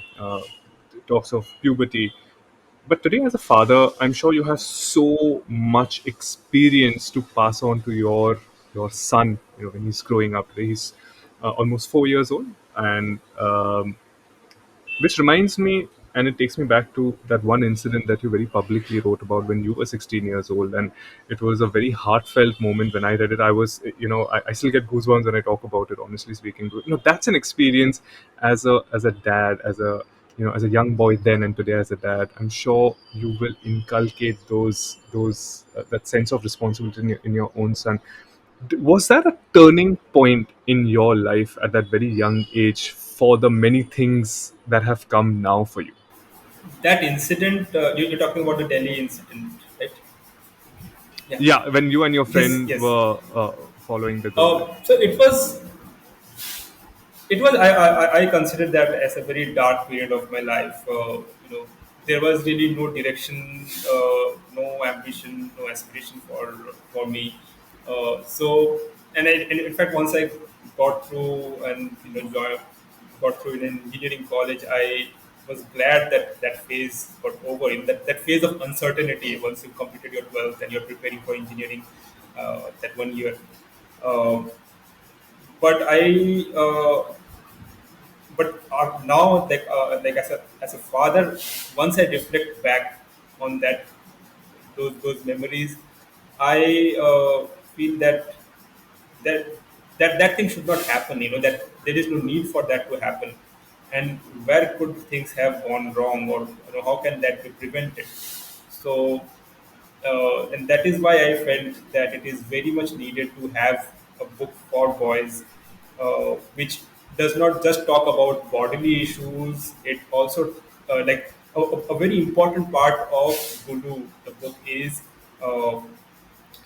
talks of puberty. But today, as a father, I'm sure you have so much experience to pass on to your son. When he's growing up, he's almost 4 years old, and which reminds me, and it takes me back to that one incident that you very publicly wrote about when you were 16 years old. And it was a very heartfelt moment when I read it. I was, I still get goosebumps when I talk about it, honestly speaking. That's an experience as a dad, as a young boy then and today as a dad. I'm sure you will inculcate those that sense of responsibility in your own son. Was that a turning point in your life at that very young age for the many things that have come now for you? That incident, you're talking about the Delhi incident, right? Yeah. Yeah, when you and your Yes, friend yes. were following the girl. So it was I consider that as a very dark period of my life. There was really no direction, no ambition, no aspiration for me. And in fact, once I got through and got through in an engineering college, I was glad that that phase got over. In that phase of uncertainty, once you completed your 12th and you're preparing for engineering, that 1 year. Uh, but now, like as a father, once I reflect back on those memories, I feel that that thing should not happen. That there is no need for that to happen. And where could things have gone wrong, or how can that be prevented? So and that is why I felt that it is very much needed to have a book for boys, which does not just talk about bodily issues. It also, like a very important part of Gullu, the book, uh,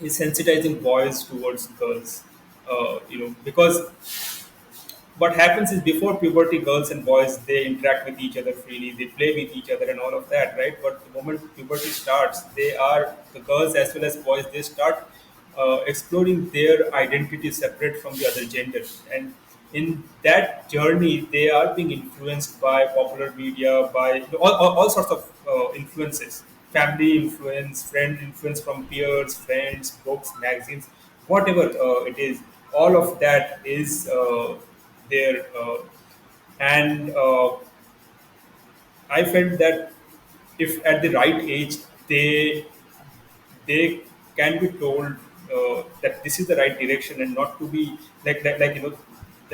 is sensitizing boys towards girls. Because what happens is, before puberty, girls and boys, they interact with each other freely, they play with each other and all of that, right? But the moment puberty starts, the girls as well as boys, they start exploring their identity separate from the other gender. And in that journey, they are being influenced by popular media, by all sorts of influences: family influence, friend influence from peers, friends, books, magazines, whatever it is. All of that is there. And I felt that if at the right age, they can be told that this is the right direction, and not to be like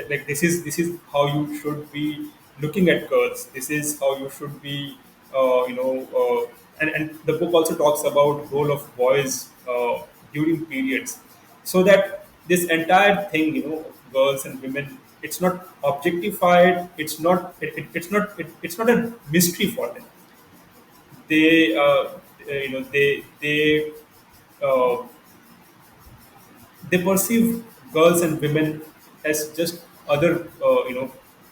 like this is how you should be looking at girls. This is how you should be, and the book also talks about role of boys during periods, so that this entire thing, girls and women, it's not objectified. It's not a mystery for them. They uh, they perceive girls and women as just other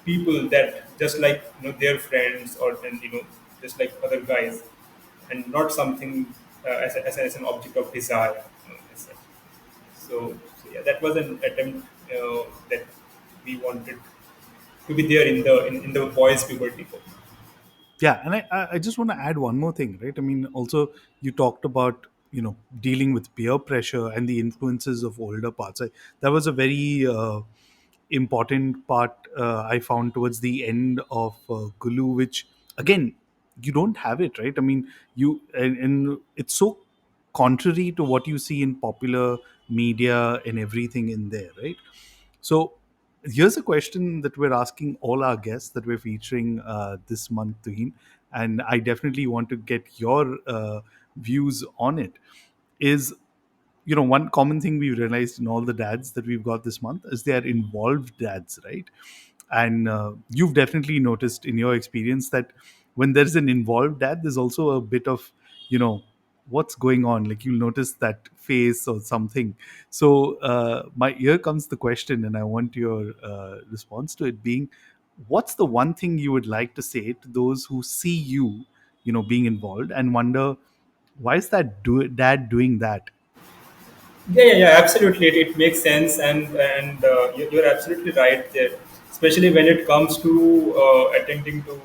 people, that just like their friends, or then just like other guys, and not something as an object of desire, as such. So yeah, that was an attempt that we wanted to be there in the boys puberty. Yeah, and I just want to add one more thing, right? I mean, also you talked about dealing with peer pressure and the influences of older parts. That was a very important part I found towards the end of Gullu, which again you don't have it, right? I mean, and it's so contrary to what you see in popular media and everything in there, right? So here's a question that we're asking all our guests that we're featuring this month, Tuhin, and I definitely want to get your views on it. Is one common thing we've realized in all the dads that we've got this month is they are involved dads, right? And you've definitely noticed in your experience that when there's an involved dad, there's also a bit of you know what's going on, like you'll notice that face or something. So my here comes the question, and I want your response to it being, what's the one thing you would like to say to those who see you being involved and wonder, why is that dad doing that? Yeah, absolutely. It makes sense, and you're absolutely right there. Especially when it comes to attending to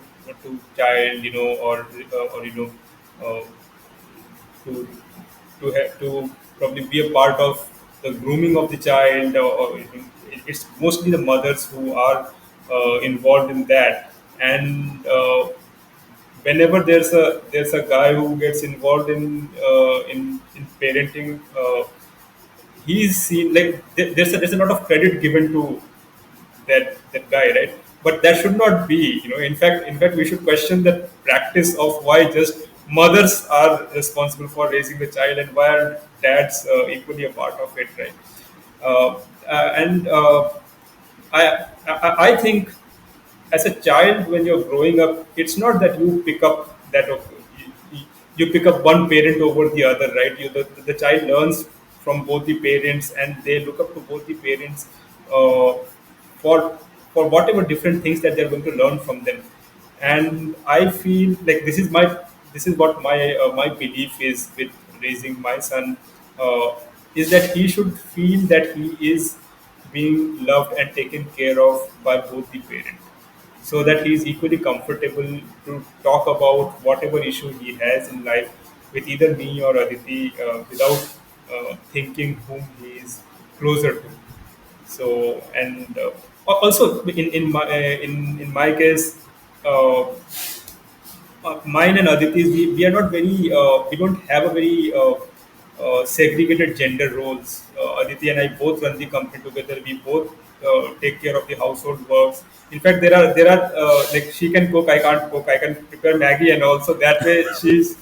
child, or uh, to to probably be a part of the grooming of the child, or it's mostly the mothers who are involved in that. And whenever there's a guy who gets involved in parenting. He's seen like there's a lot of credit given to that guy, right? But that should not be. In fact, we should question the practice of why just mothers are responsible for raising the child, and why are dads equally a part of it, right? And I think as a child, when you're growing up, it's not that you pick up you pick up one parent over the other, right? The child learns from both the parents, and they look up to both the parents uh, for for whatever different things that they're going to learn from them. And I feel like this is what my belief is with raising my son, uh, is that he should feel that he is being loved and taken care of by both the parents, so that he is equally comfortable to talk about whatever issue he has in life with either me or Aditi, without thinking whom he is closer to. So, and also in my case, uh, mine and Aditi's, we are not very, we don't have a very segregated gender roles. Aditi and I both run the company together. We both take care of the household works. In fact, there are like she can cook, I can't cook. I can prepare Maggie, and also that way she's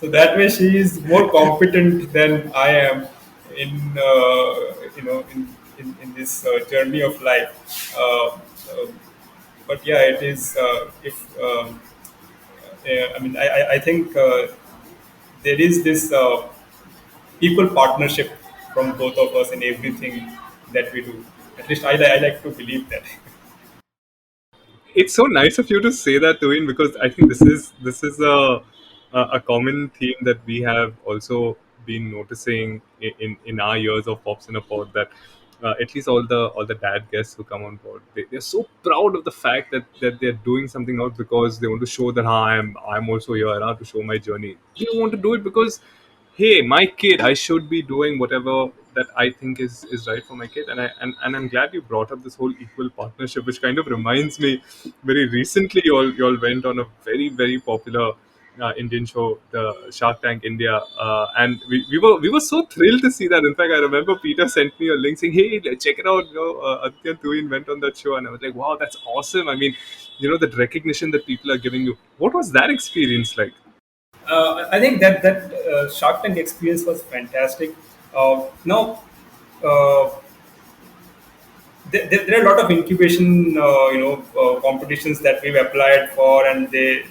so that way she is more competent than I am in in this journey of life. But yeah, it is if I mean I think there is this equal partnership from both of us in everything that we do. At least I like to believe that. It's so nice of you to say that, Tuin, because I think this is a common theme that we have also been noticing in our years of Pops in a Pod, that at least all the dad guests who come on board, they're so proud of the fact that they're doing something out because they want to show that I'm also here now to show my journey. They don't want to do it because, hey, my kid, I should be doing whatever that I think is right for my kid. And I'm glad you brought up this whole equal partnership, which kind of reminds me, very recently you all went on a very popular Indian show, the Shark Tank India, and we were so thrilled to see that. In fact, I remember Peter sent me a link saying, "Hey, check it out." Aditya Tuin went on that show, and I was like, "Wow, that's awesome!" I mean, that recognition that people are giving you. What was that experience like? I think that Shark Tank experience was fantastic. Now, uh, there are a lot of incubation, competitions that we've applied for, and they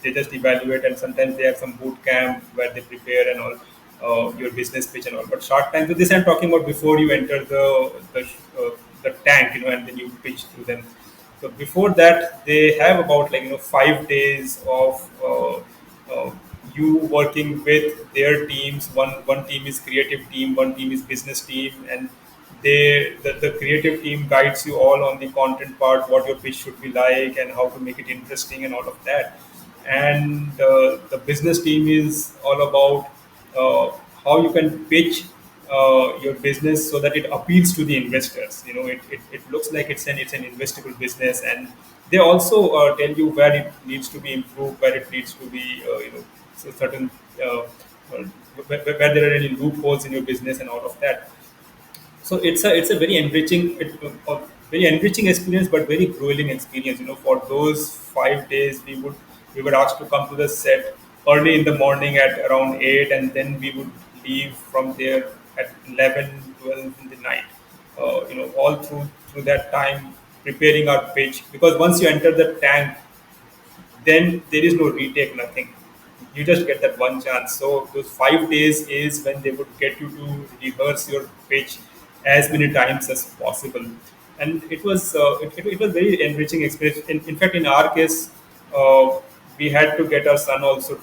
just evaluate, and sometimes they have some boot camp where they prepare and all, your business pitch and all. But Shark Tank, so this I'm talking about before you enter the tank, and then you pitch to them. So before that, they have about 5 days of you working with their teams. One team is creative team, one team is business team, and the creative team guides you all on the content part, what your pitch should be like, and how to make it interesting and all of that. And the business team is all about how you can pitch your business so that it appeals to the investors. It looks like it's an investable business, and they also tell you where it needs to be improved, where it needs to be so certain where there are any loopholes in your business and all of that. So it's a very enriching experience, but very grueling experience. For those 5 days, we were asked to come to the set early in the morning at around 8, and then we would leave from there at 11, 12 in the night. All through that time preparing our pitch, because once you enter the tank, then there is no retake, nothing. You just get that one chance. So those 5 days is when they would get you to rehearse your pitch as many times as possible, and it was very enriching experience. In fact, in our case, we had to get our son also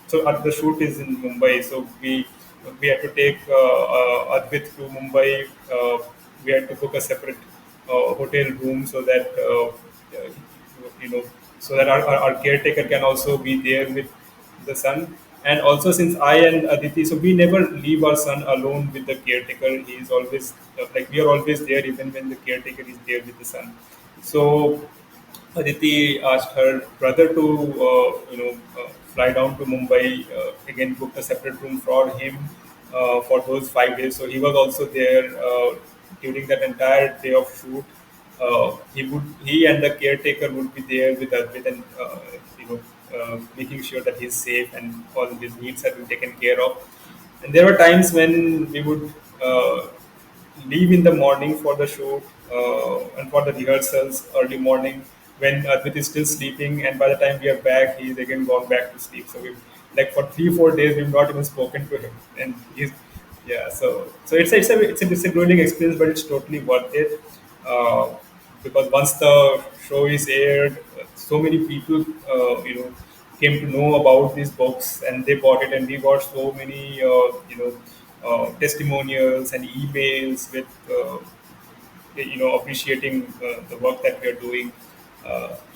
so the shoot is in Mumbai, so we had to take Advit to Mumbai. We had to book a separate hotel room so that you know our caretaker can also be there with the son. And also, since I and Aditi, so we never leave our son alone with the caretaker. He is always we are always there, even when the caretaker is there with the son. So Aditi asked her brother to fly down to Mumbai. Again, booked a separate room for him for those 5 days. So he was also there during that entire day of shoot. He and the caretaker would be there with us, with an making sure that he's safe and all his needs have been taken care of. And there were times when we would leave in the morning for the shoot and for the rehearsals early morning, when Advait is still sleeping, and by the time we are back, he's again gone back to sleep. So we've for 3 4 days we've not even spoken to him, and he's yeah. So it's a grueling experience, but it's totally worth it because once the show is aired, so many people came to know about these books, and they bought it, and we got so many testimonials and emails with appreciating the work that we are doing.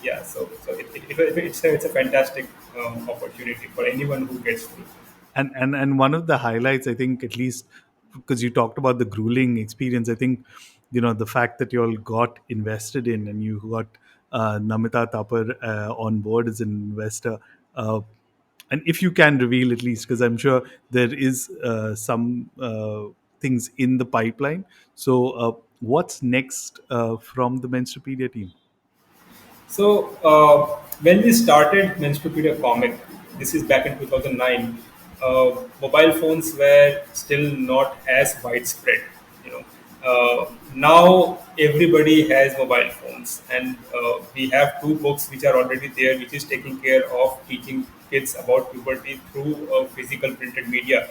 Yeah, so it's a fantastic opportunity for anyone who gets through. And one of the highlights, I think, at least because you talked about the grueling experience, I think the fact that you all got invested in, and you got Namita Tapar on board as an investor. And if you can reveal, at least, because I'm sure there is some things in the pipeline. So what's next from the Menstrupedia team? So when we started Menstrupedia comic, this is back in 2009. Mobile phones were still not as widespread. You know, now everybody has mobile phones, and we have two books which are already there, which is taking care of teaching kids about puberty through physical printed media.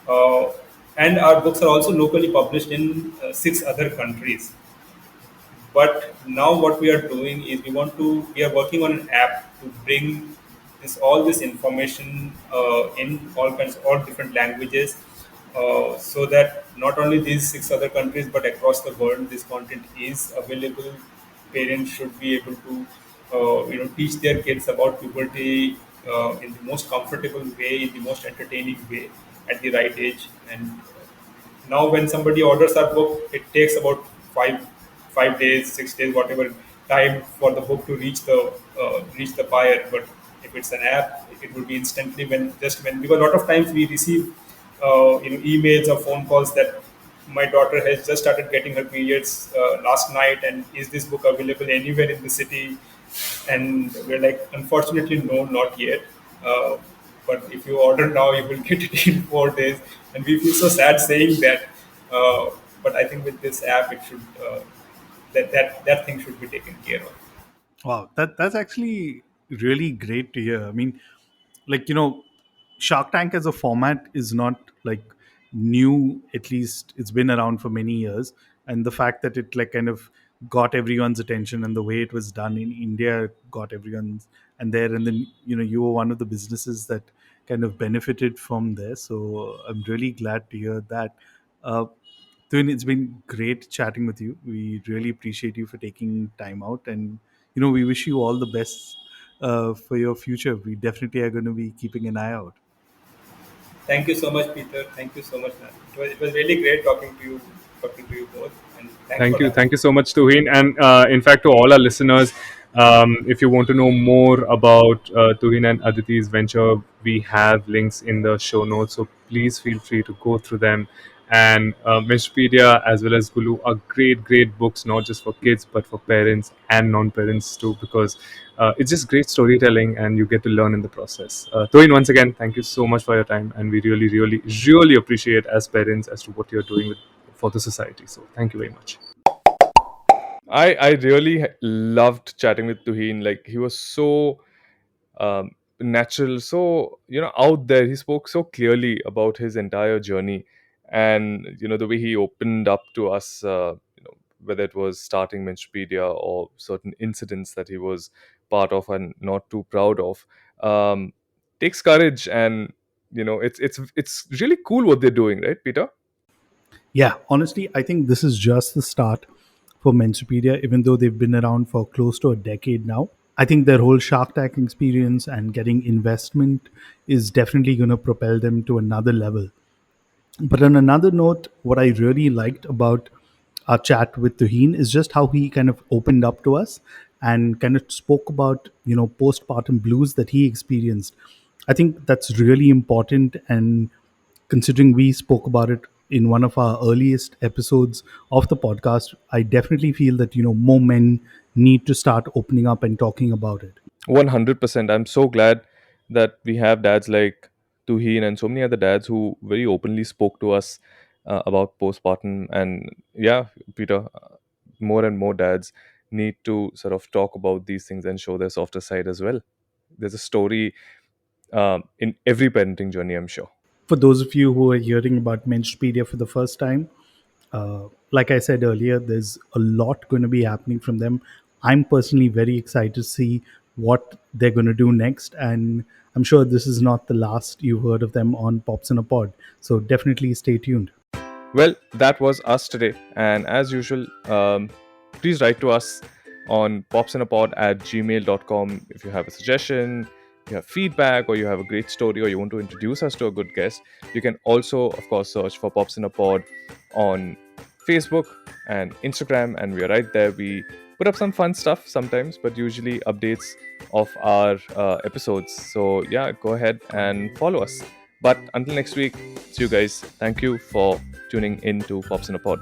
Uh, and our books are also locally published in 6 other countries. But now what we are doing is we are working on an app to bring all this information in all different languages, so that not only these 6 other countries but across the world this content is available. Parents should be able to teach their kids about puberty in the most comfortable way, in the most entertaining way, at the right age. And now when somebody orders our book, it takes about 5 days, 6 days, whatever time for the book to reach the buyer. But if it's an app, it will be instantly, when, because a lot of times we receive emails or phone calls that my daughter has just started getting her periods last night, and is this book available anywhere in the city? And we're like, unfortunately, no, not yet. Uh, but if you order now, you will get it in 4 days. And we feel so sad saying that. Uh, but I think with this app, it should that thing should be taken care of. Wow, that's actually really great to hear. I mean, like, you know, Shark Tank as a format is not like new. At least it's been around for many years, and the fact that it like kind of got everyone's attention and the way it was done in India got everyone's and there, and then you know you were one of the businesses that kind of benefited from there. So I'm really glad to hear that. Uh, Twin, it's been great chatting with you. We really appreciate you for taking time out, and you know we wish you all the best for your future. We definitely are going to be keeping an eye out. Thank you so much, Peter. Thank you so much, man. It was really great talking to you both, and thanks for having Thank me. you so much, Tuhin. And in fact, to all our listeners, if you want to know more about Tuhin and Aditi's venture, we have links in the show notes. So please feel free to go through them. And Menstrupedia as well as Gullu are great books, not just for kids, but for parents and non parents too, because it's just great storytelling and you get to learn in the process. Tuhin, once again, thank you so much for your time. And we really appreciate as parents as to what you're doing for the society. So thank you very much. I really loved chatting with Tuhin. Like he was so natural, so out there. He spoke so clearly about his entire journey, and the way he opened up to us. Whether it was starting Menstrupedia or certain incidents that he was part of and not too proud of, takes courage, and it's really cool what they're doing, right, Peter? Yeah, honestly, I think this is just the start for Mensupedia, even though they've been around for close to a decade now. I think their whole Shark Tank experience and getting investment is definitely going to propel them to another level. But on another note, what I really liked about our chat with Tuhin is just how he kind of opened up to us and kind of spoke about, you know, postpartum blues that he experienced. I think that's really important. And considering we spoke about it in one of our earliest episodes of the podcast, I definitely feel that, you know, more men need to start opening up and talking about it. 100%. I'm so glad that we have dads like Tuhin and so many other dads who very openly spoke to us about postpartum. And yeah, Peter, more and more dads need to sort of talk about these things and show their softer side as well. There's a story in every parenting journey, I'm sure. For those of you who are hearing about Menstrupedia for the first time, like I said earlier, there's a lot going to be happening from them. I'm personally very excited to see what they're going to do next, and I'm sure this is not the last you've heard of them on Pops in a Pod. So definitely stay tuned. Well, that was us today. And as usual, please write to us on popsinapod@gmail.com if you have a suggestion, you have feedback, or you have a great story, or you want to introduce us to a good guest. You can also, of course, search for Pops in a Pod on Facebook and Instagram, and we are right there. We put up some fun stuff sometimes, but usually updates of our episodes. So, yeah, go ahead and follow us. But until next week, see you guys. Thank you for tuning in to Pops in a Pod.